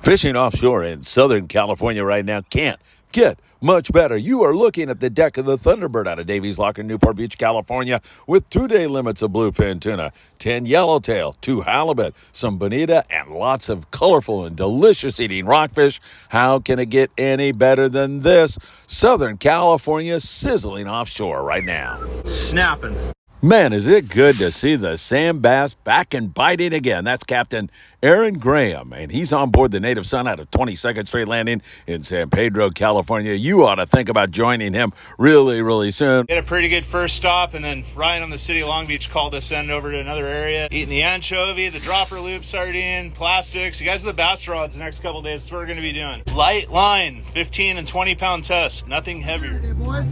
Fishing offshore in Southern California right now can't get much better. You are looking at the deck of the Thunderbird out of Davies Lock in Newport Beach, California, with 2-day limits of bluefin tuna, 10 yellowtail, 2 halibut, some bonita, and lots of colorful and delicious eating rockfish. How can it get any better than this? Southern California sizzling offshore right now. Snapping. Man, is it good to see the sand bass back and biting again. That's Captain Aaron Graham, and he's on board the Native Son out of 22nd Street Landing in San Pedro, California. You ought to think about joining him really soon. We had a pretty good first stop, and then Ryan on the City of Long Beach called us in over to another area, eating the anchovy, the dropper loop sardine, plastics. You guys are the bass rods the next couple of days. That's what we're going to be doing. Light line, 15 and 20 pound test, nothing heavier. Hey, boys.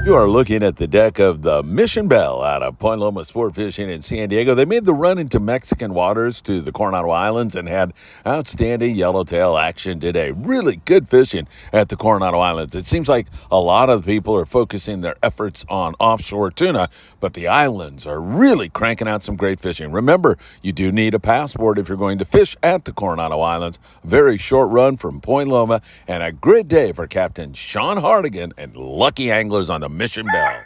You are looking at the deck of the Mission Belle out of Point Loma Sportfishing in San Diego. They made the run into Mexican waters to the Coronado Islands and had outstanding yellowtail action today. Really good fishing at the Coronado Islands. It seems like a lot of people are focusing their efforts on offshore tuna, but the islands are really cranking out some great fishing. Remember, you do need a passport if you're going to fish at the Coronado Islands. A very short run from Point Loma and a great day for Captain Sean Hardigan and lucky anglers on the Mission Belle.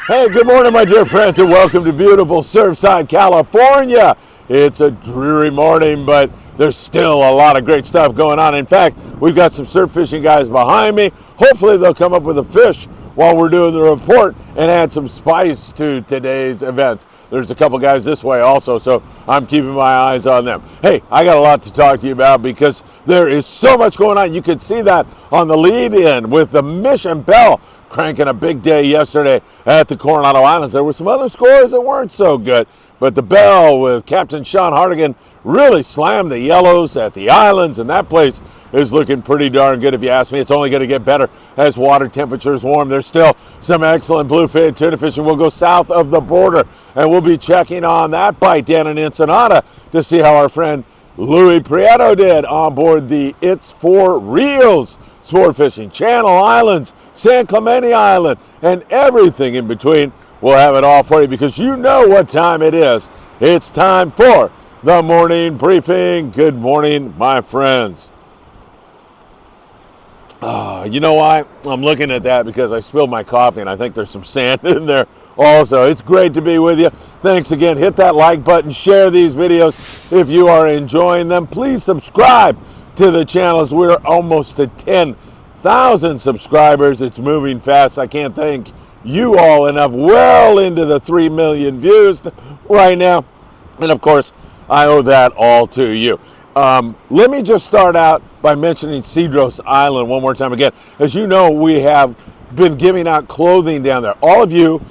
Hey, good morning, my dear friends, and welcome to beautiful Surfside, California. It's a dreary morning, but there's still a lot of great stuff going on. In fact, we've got some surf fishing guys behind me. Hopefully they'll come up with a fish while we're doing the report and add some spice to today's events. There's a couple guys this way also, so I'm keeping my eyes on them. Hey, I got a lot to talk to you about because there is so much going on. You could see that on the lead-in with the Mission Belle cranking a big day yesterday at the Coronado Islands. There were some other scores that weren't so good, but the Belle with Captain Sean Hardigan really slammed the yellows at the islands, and that place is looking pretty darn good if you ask me. It's only going to get better as water temperatures warm. There's still some excellent bluefin tuna fishing. We'll go south of the border, and we'll be checking on that bite down in Ensenada to see how our friend Louis Prieto did on board the It's For Reals sport fishing. Channel Islands, San Clemente Island, and everything in between. We'll have it all for you because you know what time it is. It's time for the morning briefing. Good morning, my friends. You know why? I'm looking at that because I spilled my coffee and I think there's some sand in there also. It's great to be with you. Thanks again. Hit that like button. Share these videos if you are enjoying them. Please subscribe to the channel as we're almost to 10,000 subscribers. It's moving fast. I can't thank you all enough. Well into the 3 million views right now. And of course, I owe that all to you. Let me just start out by mentioning Cedros Island one more time again. As you know, we have been giving out clothing down there. All of you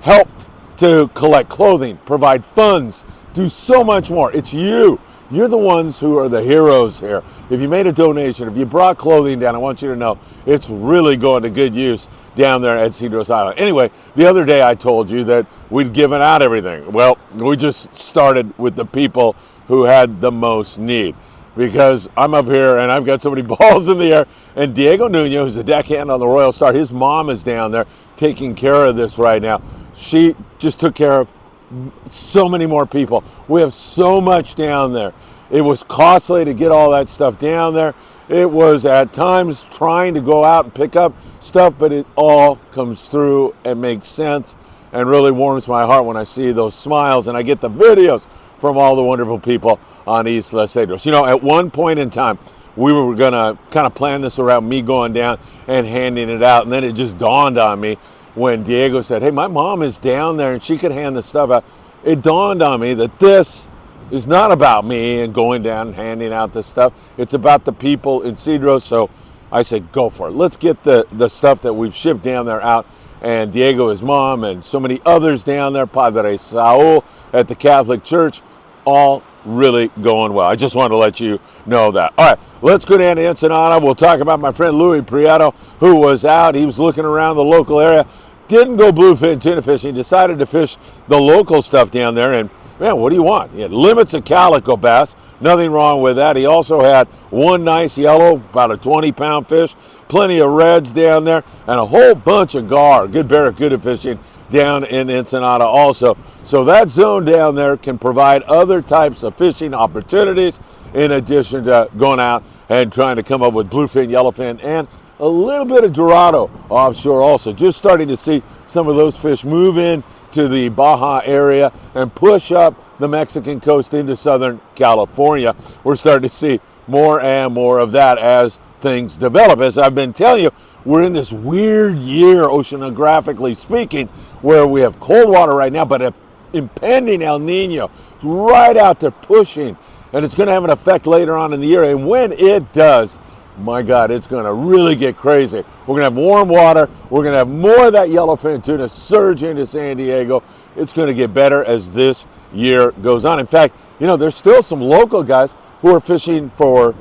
helped to collect clothing, provide funds, do so much more. It's you. You're the ones who are the heroes here. If you made a donation, if you brought clothing down, I want you to know it's really going to good use down there at Cedros Island. Anyway, the other day I told you that we'd given out everything. Well, we just started with the people who had the most need, because I'm up here and I've got so many balls in the air, and Diego Nunez, who's the deckhand on the Royal Star, his mom is down there taking care of this right now. She just took care of so many more people. We have so much down there. It was costly to get all that stuff down there. It was at times trying to go out and pick up stuff, but it all comes through and makes sense and really warms my heart when I see those smiles and I get the videos from all the wonderful people on Isla Cedros. You know, at one point in time, we were going to kind of plan this around me going down and handing it out, and then it just dawned on me when Diego said, hey, my mom is down there and she could hand the stuff out. It dawned on me that this is not about me and going down and handing out this stuff. It's about the people in Cedros. So I said, go for it. Let's get the stuff that we've shipped down there out. And Diego, his mom, and so many others down there, Padre Saul at the Catholic Church, all really going well. I just wanted to let you know that. All right, let's go down to Ensenada. We'll talk about my friend Louis Prieto, who was out. He was looking around the local area. Didn't go bluefin tuna fishing. Decided to fish the local stuff down there. And, man, what do you want? He had limits of calico bass. Nothing wrong with that. He also had one nice yellow, about a 20-pound fish. Plenty of reds down there. And a whole bunch of gar. Good barracuda fishing down in Ensenada also. So that zone down there can provide other types of fishing opportunities in addition to going out and trying to come up with bluefin, yellowfin, and a little bit of Dorado offshore also. Just starting to see some of those fish move in to the Baja area and push up the Mexican coast into Southern California. We're starting to see more and more of that as things develop. As I've been telling you, we're in this weird year, oceanographically speaking, where we have cold water right now, but an impending El Nino right out there pushing, and it's going to have an effect later on in the year. And when it does, my God, it's going to really get crazy. We're going to have warm water. We're going to have more of that yellowfin tuna surge into San Diego. It's going to get better as this year goes on. In fact, you know, there's still some local guys who are fishing for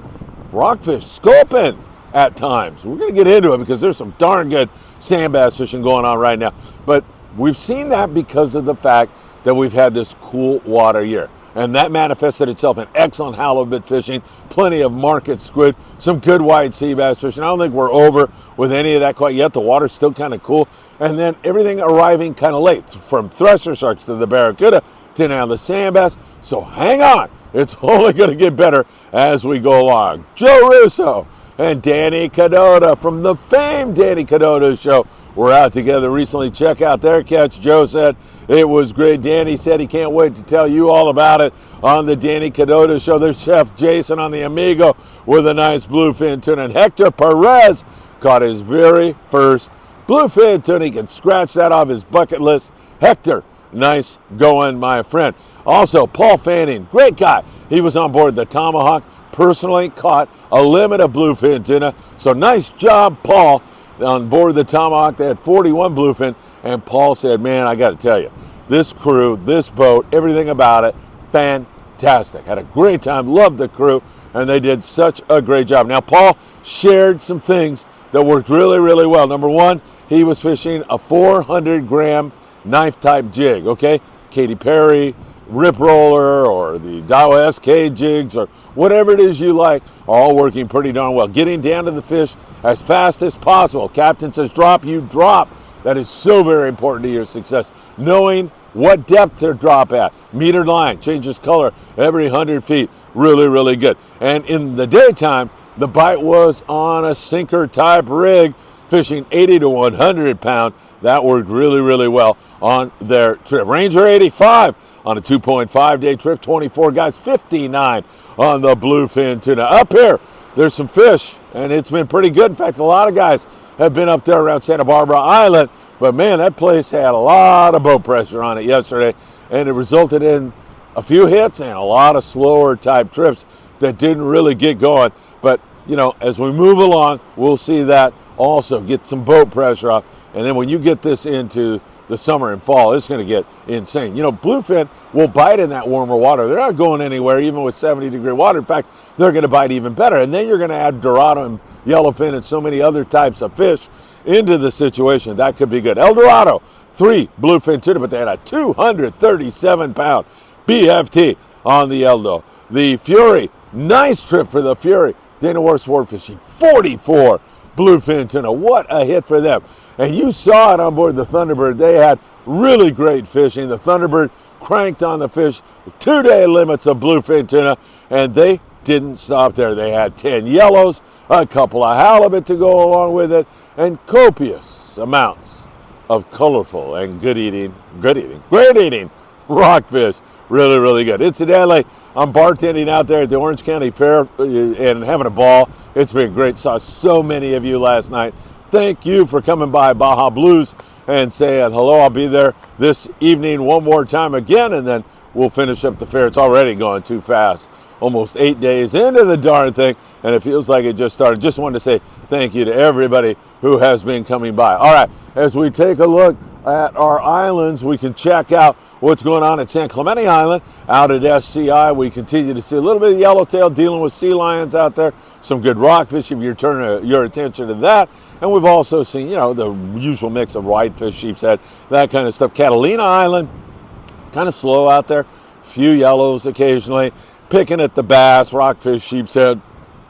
rockfish, sculpin at times. We're going to get into it because there's some darn good sand bass fishing going on right now. But we've seen that because of the fact that we've had this cool water year. And that manifested itself in excellent halibut fishing, plenty of market squid, some good white sea bass fishing. I don't think we're over with any of that quite yet. The water's still kind of cool. And then everything arriving kind of late, from thresher sharks to the barracuda to now the sand bass. So hang on. It's only going to get better as we go along. Joe Russo and Danny Cadota from the famed Danny Cadota Show were out together recently. Check out their catch. Joe said it was great. Danny said he can't wait to tell you all about it on the Danny Cadota Show. There's Chef Jason on the Amigo with a nice bluefin tuna. And Hector Perez caught his very first bluefin tuna. He can scratch that off his bucket list. Hector, nice going, my friend. Also, Paul Fanning, great guy. He was on board the Tomahawk, personally caught a limit of bluefin tuna. So nice job, Paul, on board the Tomahawk. They had 41 bluefin, and Paul said, man, I got to tell you, this crew, this boat, everything about it, fantastic. Had a great time, loved the crew, and they did such a great job. Now, Paul shared some things that worked really, really well. Number one, he was fishing a 400-gram knife-type jig, okay? Katy Perry, Rip Roller, or the Dow SK jigs, or whatever it is you like, are all working pretty darn well. Getting down to the fish as fast as possible. Captain says drop, you drop. That is so very important to your success. Knowing what depth to drop at. Metered line changes color every 100 feet. Really, really good. And in the daytime, the bite was on a sinker type rig, fishing 80 to 100 pound. That worked really, really well on their trip. Ranger 85 on a 2.5 day trip, 24 guys, 59 on the bluefin tuna. Up here, there's some fish, and it's been pretty good. In fact, a lot of guys have been up there around Santa Barbara Island, but man, that place had a lot of boat pressure on it yesterday, and it resulted in a few hits and a lot of slower type trips that didn't really get going. But, you know, as we move along, we'll see that also get some boat pressure off. And then when you get this into the summer and fall, it's going to get insane. You know, bluefin will bite in that warmer water. They're not going anywhere even with 70-degree water. In fact, they're going to bite even better. And then you're going to add Dorado and yellowfin and so many other types of fish into the situation. That could be good. El Dorado, 3 bluefin tuna, but they had a 237-pound BFT on the Eldo. The Fury, nice trip for the Fury. Dana War Sport Fishing, 44 bluefin tuna. What a hit for them. And you saw it on board the Thunderbird. They had really great fishing. The Thunderbird cranked on the fish, 2-day limits of bluefin tuna, and they didn't stop there. They had 10 yellows, a couple of halibut to go along with it, and copious amounts of colorful and great eating rockfish. Really, really good. Incidentally, I'm bartending out there at the Orange County Fair and having a ball. It's been great. Saw so many of you last night. Thank you for coming by Baja Blues and saying hello. I'll be there this evening one more time again, and then we'll finish up the fair. It's already going too fast. Almost 8 days into the darn thing, and it feels like it just started. Just wanted to say thank you to everybody who has been coming by. All right, as we take a look at our islands, we can check out what's going on at San Clemente Island. Out at SCI, we continue to see a little bit of yellowtail dealing with sea lions out there. Some good rockfish if you turn your attention to that. And we've also seen, you know, the usual mix of whitefish, sheepshead, that kind of stuff. Catalina Island, kind of slow out there. Few yellows occasionally. Picking at the bass, rockfish, sheepshead,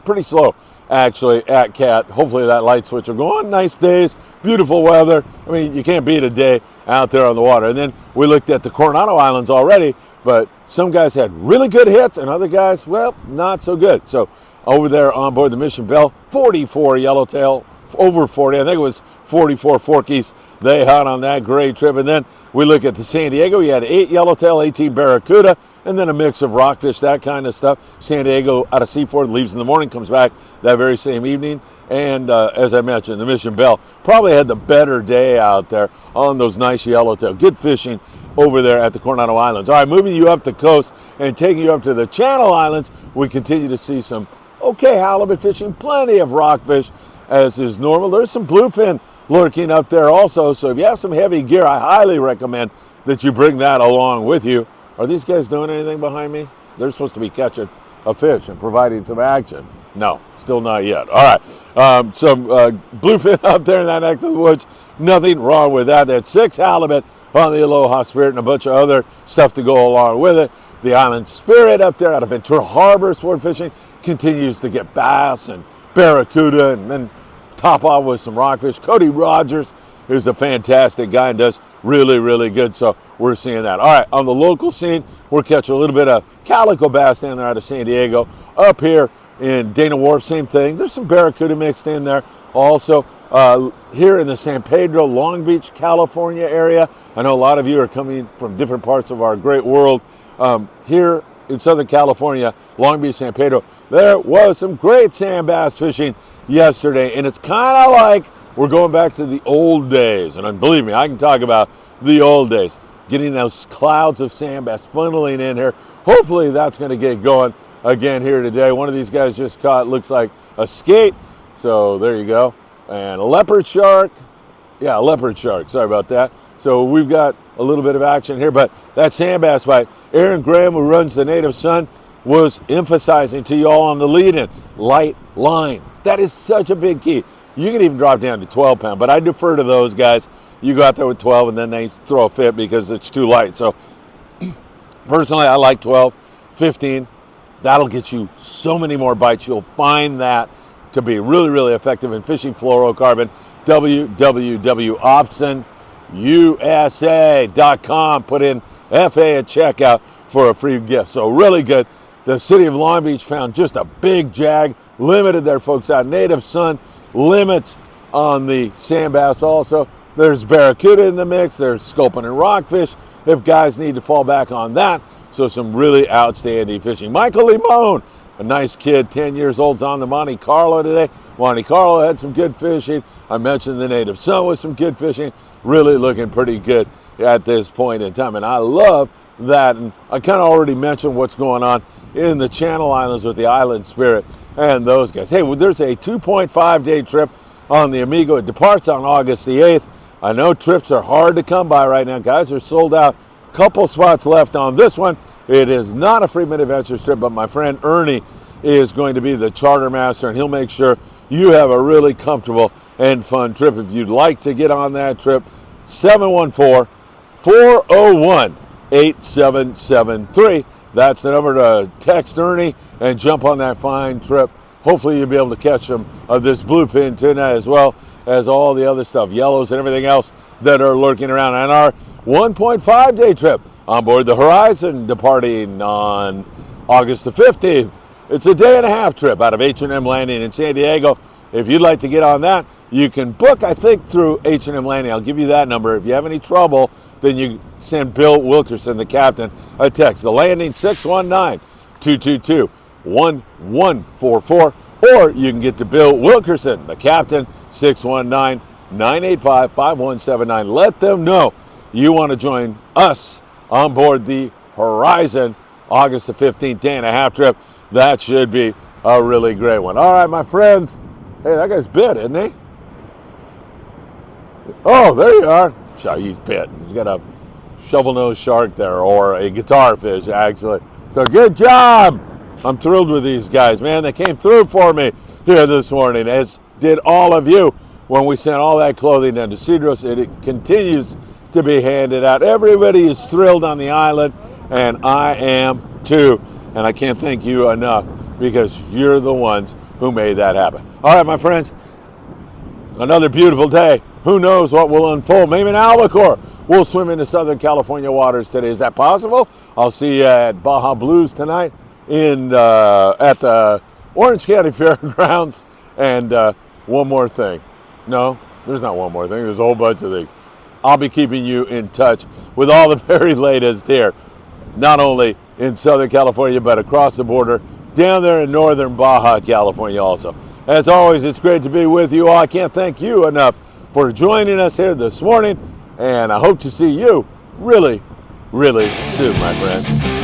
pretty slow actually at Cat. Hopefully that light switch will go on. Nice days, beautiful weather. I mean, you can't beat a day out there on the water. And then we looked at the Coronado Islands already, but some guys had really good hits and other guys, well, not so good. So over there on board the Mission Belle, 44 yellowtail, over 40, I think it was 44 forkies they had on that great trip. And then we look at the San Diego, you had 8 yellowtail, 18 barracuda, and then a mix of rockfish, that kind of stuff. San Diego out of Seaford, leaves in the morning, comes back that very same evening. And as I mentioned, the Mission Belle probably had the better day out there on those nice yellowtail. Good fishing over there at the Coronado Islands. All right, moving you up the coast and taking you up to the Channel Islands, we continue to see some okay halibut fishing, plenty of rockfish as is normal. There's some bluefin lurking up there also, so if you have some heavy gear, I highly recommend that you bring that along with you. Are these guys doing anything behind me? They're supposed to be catching a fish and providing some action. No, still not yet. All right, some bluefin up there in that neck of the woods. Nothing wrong with that. That's 6 halibut on the Aloha Spirit and a bunch of other stuff to go along with it. The Island Spirit up there out of Ventura Harbor sport fishing continues to get bass and barracuda, and then top off with some rockfish. Cody Rogers is a fantastic guy and does really, really good. So we're seeing that. All right, on the local scene, we're catching a little bit of calico bass down there out of San Diego. Up here in Dana Wharf, same thing. There's some barracuda mixed in there. Also, here in the San Pedro, Long Beach, California area, I know a lot of you are coming from different parts of our great world. Here in Southern California, Long Beach, San Pedro, there was some great sand bass fishing yesterday, and it's kind of like we're going back to the old days. And believe me, I can talk about the old days. Getting those clouds of sand bass funneling in here. Hopefully that's going to get going again here today. One of these guys just caught, looks like a skate. So there you go. And a leopard shark. Yeah, a leopard shark. Sorry about that. So we've got a little bit of action here, but that sand bass bite, Aaron Graham, who runs the Native Sun, was emphasizing to you all on the lead-in, light line. That is such a big key. You can even drop down to 12 pound, but I defer to those guys. You go out there with 12 and then they throw a fit because it's too light. So personally, I like 12, 15. That'll get you so many more bites. You'll find that to be really, really effective in fishing fluorocarbon. www.opsonusa.com. Put in FA at checkout for a free gift. So really good. The city of Long Beach found just a big jag, limited their folks out. Native Sun limits on the sand bass also. There's barracuda in the mix. There's sculpin and rockfish if guys need to fall back on that. So some really outstanding fishing. Michael Limon, a nice kid, 10 years old, is on the Monte Carlo today. Monte Carlo had some good fishing. I mentioned the Native Sun with some good fishing. Really looking pretty good at this point in time. And I love that. And I kind of already mentioned what's going on in the Channel Islands with the Island Spirit and those guys. Hey, well, there's a 2.5-day trip on the Amigo. It departs on August the 8th. I know trips are hard to come by right now. Guys are sold out. Couple spots left on this one. It is not a Friedman Adventures trip, but my friend Ernie is going to be the charter master, and he'll make sure you have a really comfortable and fun trip. If you'd like to get on that trip, 714-401-8773. That's the number to text Ernie and jump on that fine trip. Hopefully you'll be able to catch some of this bluefin tuna as well as all the other stuff, yellows and everything else that are lurking around. And our 1.5-day trip on board the Horizon, departing on August the 15th. It's a day-and-a-half trip out of H&M Landing in San Diego. If you'd like to get on that, you can book, I think, through H&M Landing. I'll give you that number. If you have any trouble, then you send Bill Wilkerson, the captain, a text. The landing 619-222-1144, or you can get to Bill Wilkerson, the captain, 619-985-5179. Let them know you want to join us on board the Horizon August the 15th day-and-a-half trip. That should be a really great one. All right, my friends. Hey, that guy's bit, isn't he? Oh, there you are. He's bit. He's got a shovel-nosed shark there, or a guitar fish, actually. So good job. I'm thrilled with these guys, man. They came through for me here this morning, as did all of you when we sent all that clothing down to Cedros. It continues to be handed out. Everybody is thrilled on the island, and I am too. And I can't thank you enough, because you're the ones who made that happen. All right, my friends, another beautiful day. Who knows what will unfold? Maybe an albacore we'll swim into Southern California waters today. Is that possible? I'll see you at Baja Blues tonight at the Orange County Fairgrounds. And one more thing. No, there's not one more thing. There's a whole bunch of things. I'll be keeping you in touch with all the very latest here, not only in Southern California, but across the border, down there in Northern Baja, California also. As always, it's great to be with you all. I can't thank you enough for joining us here this morning, and I hope to see you really, really soon, my friend.